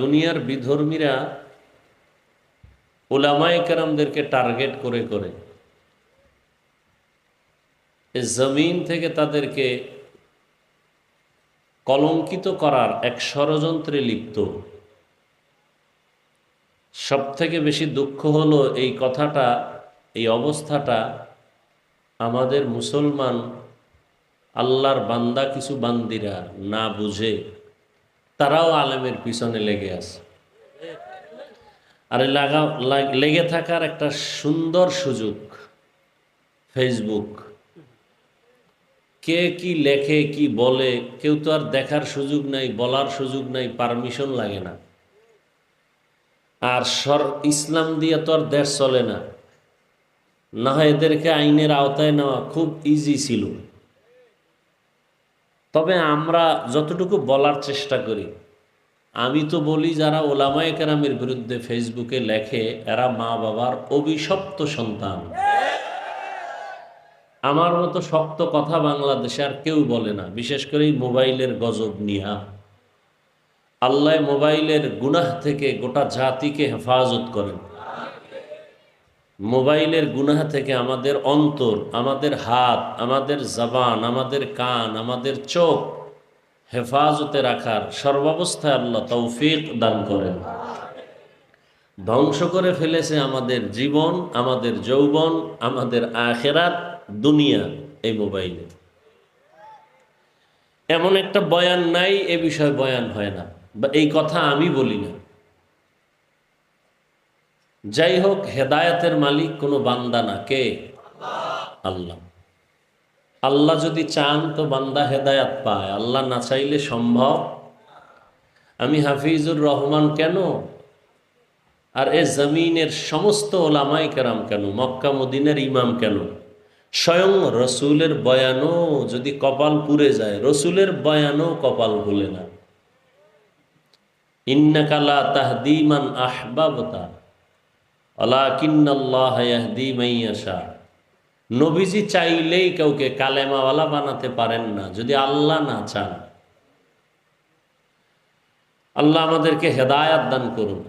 দুনিয়ার বিধর্মীরা উলামায়ে কেরামদেরকে টার্গেট করে করে এই জমিন থেকে তাদেরকে কলঙ্কিত করার এক ষড়যন্ত্রে লিপ্ত। সব থেকে বেশি দুঃখ হলো এই কথাটা, এই অবস্থাটা আমাদের মুসলমান আল্লাহর বান্দা কিছু বান্দিরা না বুঝে তারাও আলেমের পিছনে লেগে আছে। আর লেগে থাকার একটা সুন্দর সুযোগ ফেসবুক। কে কি লেখে কি বলে কেউ তো আর দেখার সুযোগ নাই, বলার সুযোগ নাই, পারমিশন লাগে না। আর ইসলাম দিয়ে তো আর দেশ চলে না, না হয় এদেরকে আইনের আওতায় নেওয়া খুব ইজি ছিল। তবে আমরা যতটুকু বলার চেষ্টা করি, আমি তো বলি যারা ওলামায়ে কেরামের বিরুদ্ধে ফেসবুকে লেখে এরা মা বাবার অভিশপ্ত সন্তান। আমার মতো শক্ত কথা বাংলাদেশে আর কেউ বলে না, বিশেষ করে এই মোবাইলের গজব নিয়া। আল্লাহ মোবাইলের গুনাহ থেকে গোটা জাতিকে হেফাজত করেন। মোবাইলের গুনাহ থেকে আমাদের অন্তর, আমাদের হাত, আমাদের জবান, আমাদের কান, আমাদের চোখ হেফাজতে রাখার সর্বাবস্থায় আল্লাহ তৌফিক দান করেন। ধ্বংস করে ফেলেছে আমাদের জীবন, আমাদের যৌবন, আমাদের আখিরাত, দুনিয়া এই মোবাইলে। এমন একটা বয়ান নাই এ বিষয়ে বয়ান হয় না, বা এই কথা আমি বলি না। যাই হোক, হেদায়েতের মালিক কোনো বান্দা না, কে? আল্লাহ। আল্লাহ যদি চান তো বান্দা হেদায়েত পায়, আল্লাহ না চাইলে সম্ভব। আমি হাফিজুর রহমান কেন, আর এ জমিনের সমস্ত ওলামায়ে কেরাম কেন, মক্কা মদিনার ইমাম কেন, স্বয়ং রসুলের বয়ানও যদি কপাল পুড়ে যায়, রসুলের বয়ানও কপাল ভুলে না। ইন্নাকা লা তাহদি মান আহবাবতা ওয়ালাকিন্নাল্লাহ ইয়াহদি মান ইয়াশা। নবীজি চাইলেই কাউকে কালেমাওয়ালা বানাতে পারেন না যদি আল্লাহ না চান। আল্লাহ আমাদেরকে হেদায়েত দান করুন।